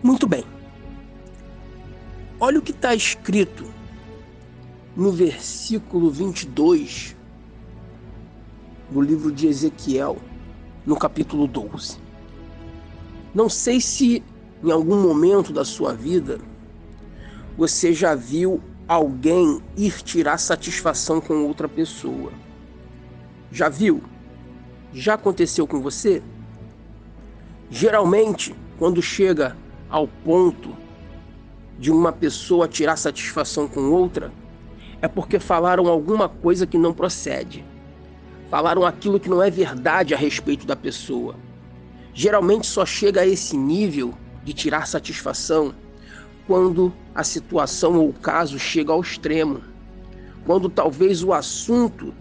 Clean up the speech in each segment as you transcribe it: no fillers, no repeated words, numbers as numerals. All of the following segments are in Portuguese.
Muito bem. Olha o que está escrito no versículo 22 do livro de Ezequiel, no capítulo 12. Não sei se em algum momento da sua vida você já viu alguém ir tirar satisfação com outra pessoa. Já viu? Já aconteceu com você? Geralmente, quando chega ao ponto de uma pessoa tirar satisfação com outra, é porque falaram alguma coisa que não procede. Falaram aquilo que não é verdade a respeito da pessoa. Geralmente só chega a esse nível de tirar satisfação quando a situação ou o caso chega ao extremo. Quando talvez o assunto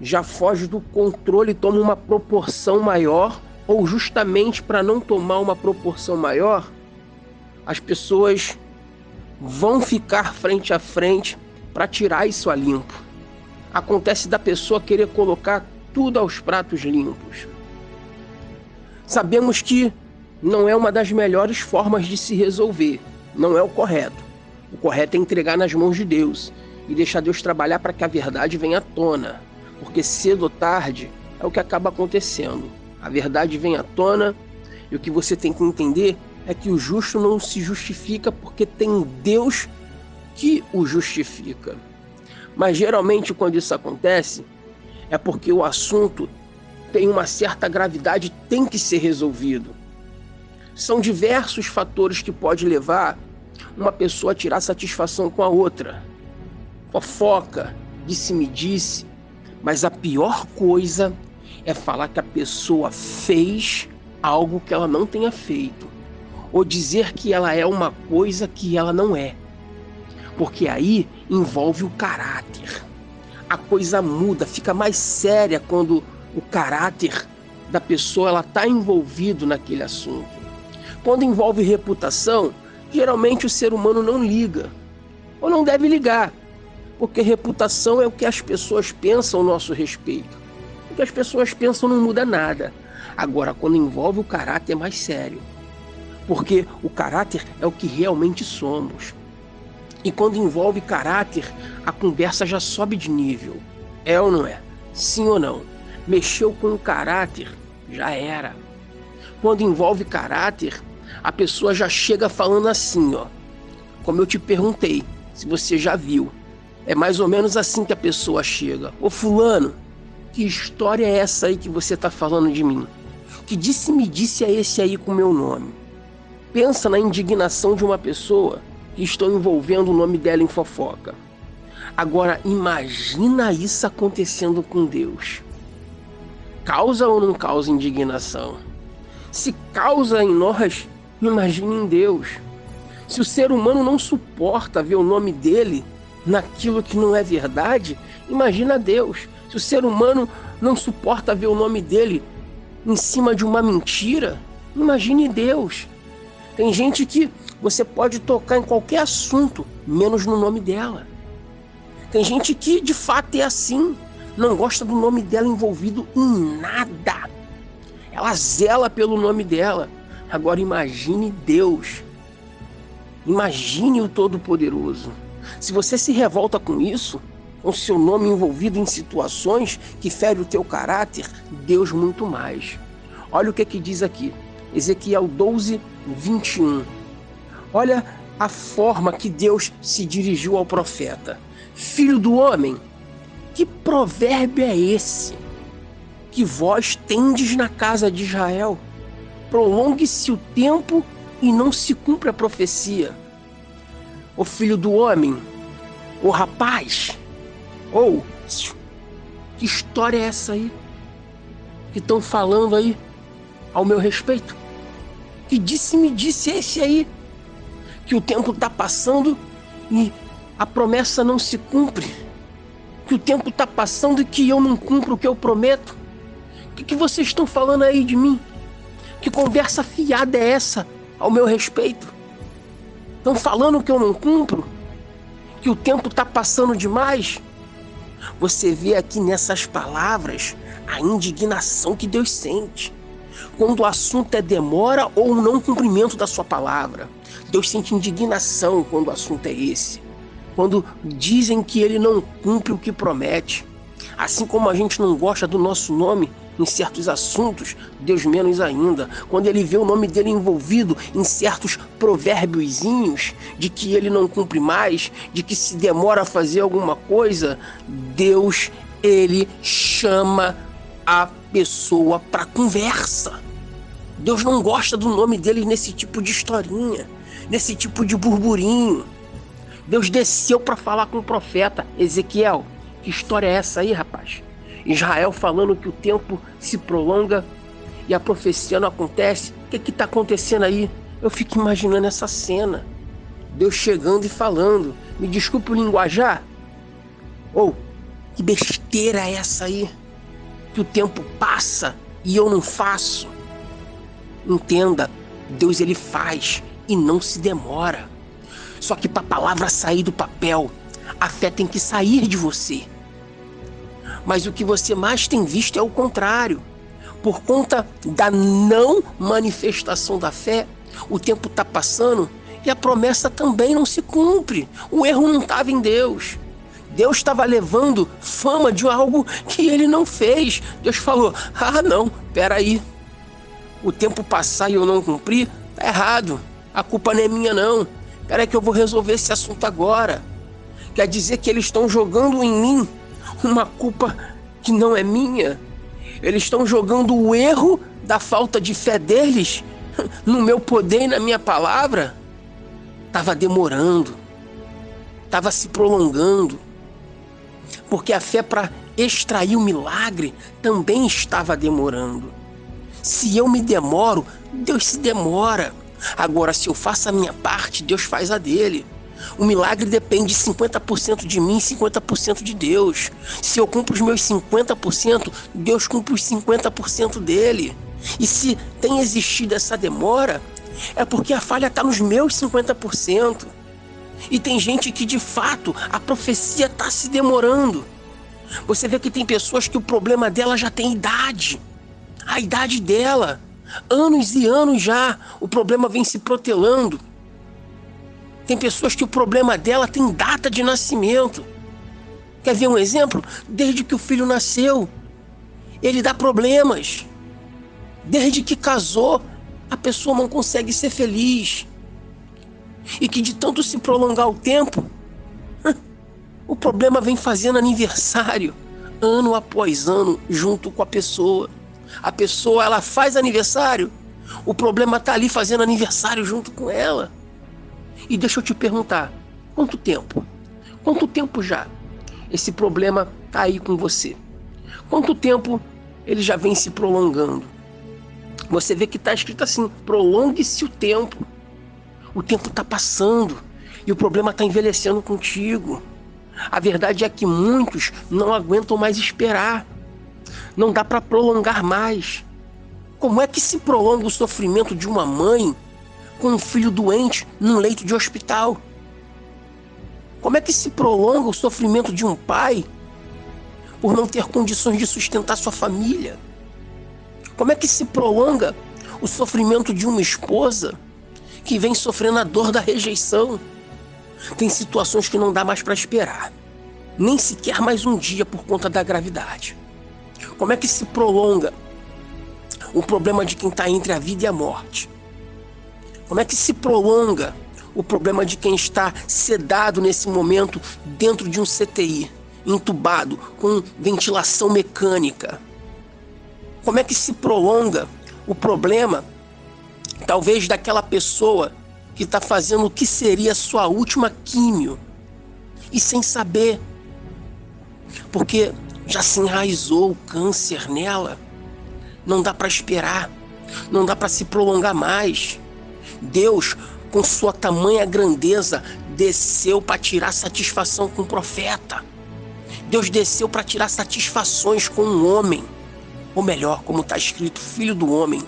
já foge do controle e toma uma proporção maior, ou justamente para não tomar uma proporção maior, as pessoas vão ficar frente a frente para tirar isso a limpo. Acontece da pessoa querer colocar tudo aos pratos limpos. Sabemos que não é uma das melhores formas de se resolver, não é o correto. O correto é entregar nas mãos de Deus e deixar Deus trabalhar para que a verdade venha à tona, porque cedo ou tarde é o que acaba acontecendo. A verdade vem à tona e o que você tem que entender é que o justo não se justifica porque tem Deus que o justifica. Mas geralmente quando isso acontece é porque o assunto tem uma certa gravidade e tem que ser resolvido. São diversos fatores que podem levar uma pessoa a tirar satisfação com a outra. Fofoca, disse-me-disse, mas a pior coisa é falar que a pessoa fez algo que ela não tenha feito, ou dizer que ela é uma coisa que ela não é, porque aí envolve o caráter. A coisa muda, fica mais séria quando o caráter da pessoa está envolvido naquele assunto. Quando envolve reputação, geralmente o ser humano não liga, ou não deve ligar, porque reputação é o que as pessoas pensam ao nosso respeito. O que as pessoas pensam não muda nada. Agora, quando envolve o caráter é mais sério, porque o caráter é o que realmente somos. E quando envolve caráter, a conversa já sobe de nível. É ou não é? Sim ou não? Mexeu com o caráter, já era. Quando envolve caráter, a pessoa já chega falando assim, ó. Como eu te perguntei, se você já viu. É mais ou menos assim que a pessoa chega. Ô fulano, que história é essa aí que você tá falando de mim? Que disse-me-disse é esse aí com o meu nome? Pensa na indignação de uma pessoa que estão envolvendo o nome dela em fofoca. Agora, imagina isso acontecendo com Deus. Causa ou não causa indignação? Se causa em nós, imagine em Deus. Se o ser humano não suporta ver o nome dele naquilo que não é verdade, imagina Deus. Se o ser humano não suporta ver o nome dele em cima de uma mentira, imagine Deus. Tem gente que você pode tocar em qualquer assunto, menos no nome dela. Tem gente que de fato é assim, não gosta do nome dela envolvido em nada. Ela zela pelo nome dela. Agora imagine Deus. Imagine o Todo-Poderoso. Se você se revolta com isso, com seu nome envolvido em situações que ferem o teu caráter, Deus muito mais. Olha o que diz aqui, Ezequiel 12, 21. Olha a forma que Deus se dirigiu ao profeta. Filho do homem, que provérbio é esse que vós tendes na casa de Israel? Prolongue-se o tempo e não se cumpre a profecia. Ô filho do homem, ô rapaz, que história é essa aí que estão falando aí ao meu respeito? Que disse-me-disse é esse aí? Que o tempo está passando e a promessa não se cumpre? Que o tempo está passando e que eu não cumpro o que eu prometo? O que vocês estão falando aí de mim? Que conversa fiada é essa ao meu respeito? Estão falando que eu não cumpro? Que o tempo está passando demais? Você vê aqui nessas palavras a indignação que Deus sente. Quando o assunto é demora ou não cumprimento da sua palavra. Deus sente indignação quando o assunto é esse. Quando dizem que ele não cumpre o que promete. Assim como a gente não gosta do nosso nome em certos assuntos, Deus menos ainda. Quando ele vê o nome dele envolvido em certos provérbioszinhos de que ele não cumpre mais, de que se demora a fazer alguma coisa, Deus, ele chama a pessoa para conversa. Deus não gosta do nome dele nesse tipo de historinha, nesse tipo de burburinho. Deus desceu para falar com o profeta Ezequiel. Que história é essa aí, rapaz? Israel falando que o tempo se prolonga e a profecia não acontece. O que está acontecendo aí? Eu fico imaginando essa cena. Deus chegando e falando. Me desculpe o linguajar. Que besteira é essa aí? Que o tempo passa e eu não faço. Entenda, Deus ele faz e não se demora. Só que para a palavra sair do papel, a fé tem que sair de você. Mas o que você mais tem visto é o contrário. Por conta da não manifestação da fé, o tempo está passando e a promessa também não se cumpre. O erro não estava em Deus. Deus estava levando fama de algo que ele não fez. Deus falou, não, peraí. O tempo passar e eu não cumprir, tá errado. A culpa não é minha não. Peraí que eu vou resolver esse assunto agora. Quer dizer que eles estão jogando em mim uma culpa que não é minha. Eles estão jogando o erro da falta de fé deles no meu poder e na minha palavra. Estava demorando. Estava se prolongando. Porque a fé para extrair o milagre também estava demorando. Se eu me demoro, Deus se demora. Agora, se eu faço a minha parte, Deus faz a dele. O milagre depende 50% de mim e 50% de Deus. Se eu cumpro os meus 50%, Deus cumpre os 50% dele. E se tem existido essa demora, é porque a falha está nos meus 50%. E tem gente que, de fato, a profecia está se demorando. Você vê que tem pessoas que o problema dela já tem idade. A idade dela. Anos e anos já, o problema vem se protelando. Tem pessoas que o problema dela tem data de nascimento. Quer ver um exemplo? Desde que o filho nasceu, ele dá problemas. Desde que casou, a pessoa não consegue ser feliz. E que de tanto se prolongar o tempo, o problema vem fazendo aniversário, ano após ano, junto com a pessoa. A pessoa, ela faz aniversário, o problema está ali fazendo aniversário junto com ela. E deixa eu te perguntar, quanto tempo? Quanto tempo já esse problema está aí com você? Quanto tempo ele já vem se prolongando? Você vê que está escrito assim, prolongue-se o tempo. O tempo está passando e o problema está envelhecendo contigo. A verdade é que muitos não aguentam mais esperar. Não dá para prolongar mais. Como é que se prolonga o sofrimento de uma mãe com um filho doente num leito de hospital? Como é que se prolonga o sofrimento de um pai por não ter condições de sustentar sua família? Como é que se prolonga o sofrimento de uma esposa que vem sofrendo a dor da rejeição? Tem situações que não dá mais para esperar, nem sequer mais um dia por conta da gravidade. Como é que se prolonga o problema de quem está entre a vida e a morte? Como é que se prolonga o problema de quem está sedado nesse momento dentro de um CTI, entubado, com ventilação mecânica? Como é que se prolonga o problema, talvez, daquela pessoa que está fazendo o que seria a sua última químio e sem saber, porque já se enraizou o câncer nela? Não dá para esperar, não dá para se prolongar mais. Deus, com sua tamanha grandeza, desceu para tirar satisfação com o profeta. Deus desceu para tirar satisfações com um homem, ou melhor, como está escrito, filho do homem,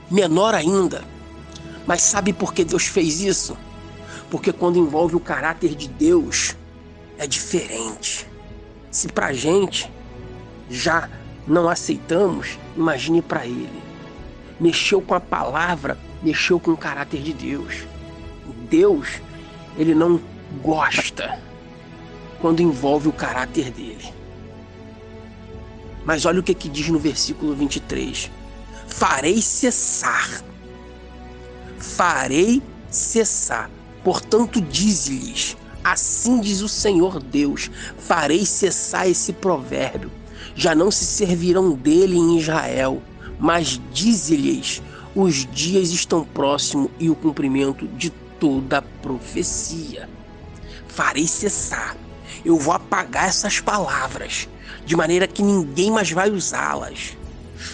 menor ainda. Mas sabe por que Deus fez isso? Porque quando envolve o caráter de Deus, é diferente. Se pra gente já não aceitamos, imagine para ele. mexeu com a palavra, mexeu com o caráter de Deus. Deus, ele não gosta quando envolve o caráter dele. Mas olha o que diz no versículo 23. Farei cessar. Portanto, dize-lhes, assim diz o Senhor Deus, farei cessar esse provérbio. Já não se servirão dele em Israel, mas dize-lhes, os dias estão próximos e o cumprimento de toda a profecia. Farei cessar. Eu vou apagar essas palavras, de maneira que ninguém mais vai usá-las.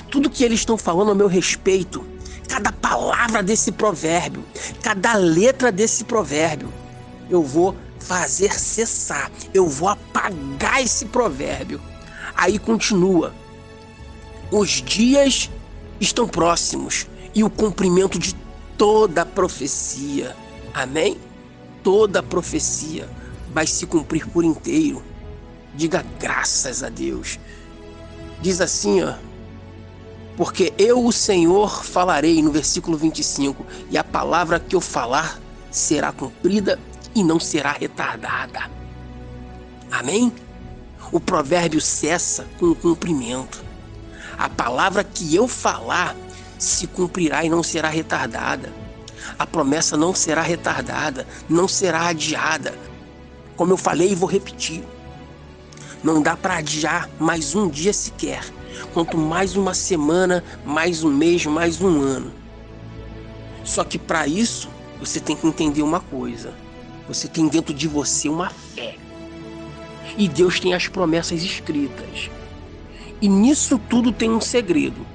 Tudo que eles estão falando a meu respeito, cada palavra desse provérbio, cada letra desse provérbio, eu vou fazer cessar. Eu vou apagar esse provérbio. Aí continua. Os dias estão próximos e o cumprimento de toda a profecia. Amém? Toda a profecia vai se cumprir por inteiro. Diga graças a Deus. Diz assim, porque eu, o Senhor, falarei, no versículo 25, e a palavra que eu falar será cumprida e não será retardada. Amém? O provérbio cessa com o cumprimento. A palavra que eu falar se cumprirá e não será retardada. A promessa não será retardada, não será adiada. Como eu falei e vou repetir, não dá para adiar mais um dia sequer, quanto mais uma semana, mais um mês, mais um ano. Só que para isso, você tem que entender uma coisa. Você tem dentro de você uma fé. E Deus tem as promessas escritas. E nisso tudo tem um segredo.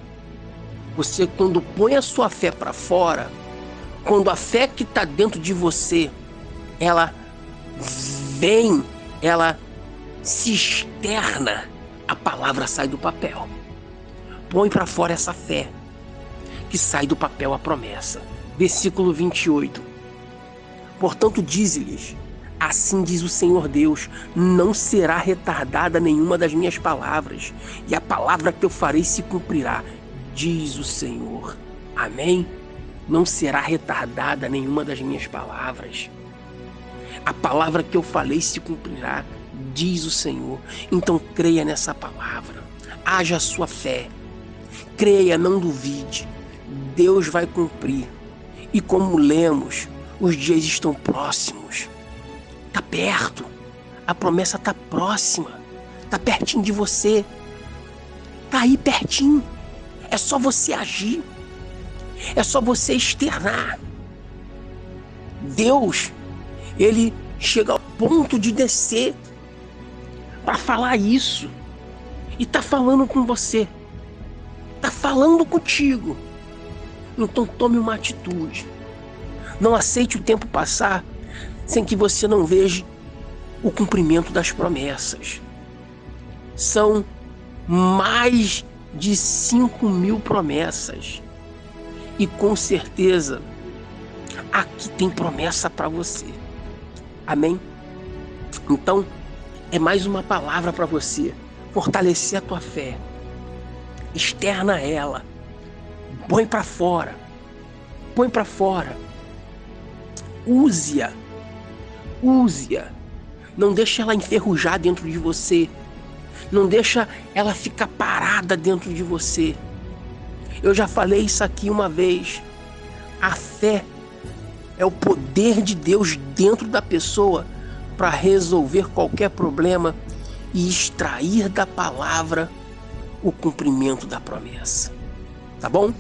Você, quando põe a sua fé para fora, quando a fé que está dentro de você, ela vem, ela se externa, a palavra sai do papel. Põe para fora essa fé, que sai do papel a promessa. Versículo 28. Portanto, dize-lhes, assim diz o Senhor Deus, não será retardada nenhuma das minhas palavras, e a palavra que eu farei se cumprirá, diz o Senhor. Amém? Não será retardada nenhuma das minhas palavras. A palavra que eu falei se cumprirá, diz o Senhor. Então creia nessa palavra. Haja a sua fé. Creia, não duvide. Deus vai cumprir. E como lemos, os dias estão próximos. Está perto. A promessa está próxima. Está pertinho de você. Está aí pertinho. É só você agir. É só você externar. Deus, ele chega ao ponto de descer para falar isso. E está falando com você. Está falando contigo. Então tome uma atitude. Não aceite o tempo passar sem que você não veja o cumprimento das promessas. São mais de 5.000 promessas. E com certeza, aqui tem promessa para você. Amém? Então, é mais uma palavra para você. Fortalecer a tua fé. Externa ela. Põe para fora. Põe para fora. Use-a. Use-a. Não deixa ela enferrujar dentro de você. Não deixa ela ficar parada dentro de você. Eu já falei isso aqui uma vez. A fé é o poder de Deus dentro da pessoa para resolver qualquer problema e extrair da palavra o cumprimento da promessa. Tá bom?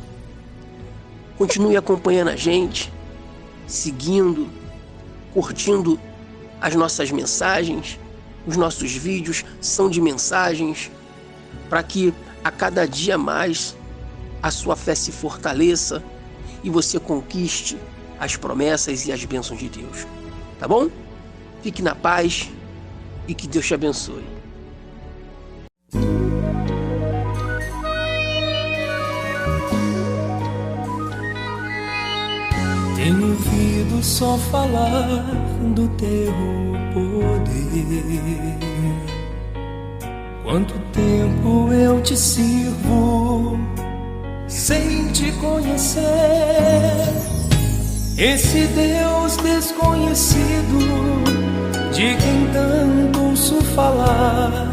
Continue acompanhando a gente, seguindo, curtindo as nossas mensagens. Os nossos vídeos são de mensagens para que a cada dia mais a sua fé se fortaleça e você conquiste as promessas e as bênçãos de Deus. Tá bom? Fique na paz e que Deus te abençoe. Tenho ouvido só falar do teu poder. Quanto tempo eu te sirvo, sem te conhecer. Esse Deus desconhecido, de quem tanto ouço falar,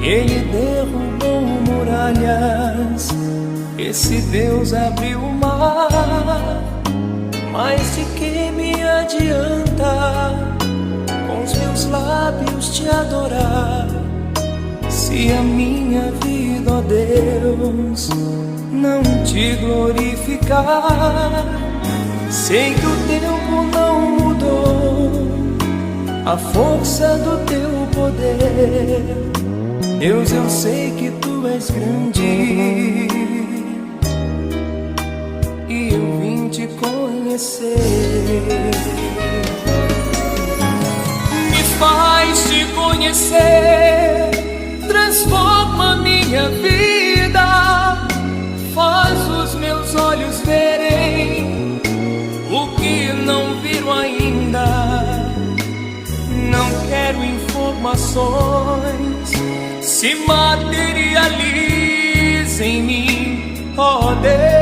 ele derrubou muralhas, esse Deus abriu o mar. Mas de que me adianta com os meus lábios te adorar, se a minha vida, ó Deus, não te glorificar? Sei que o tempo não mudou a força do teu poder. Deus, eu sei que tu és grande e eu vim te conhecer. Me faz te conhecer, transforma minha vida, faz os meus olhos verem o que não viram ainda. Não quero informações, se materializa em mim, ó Deus.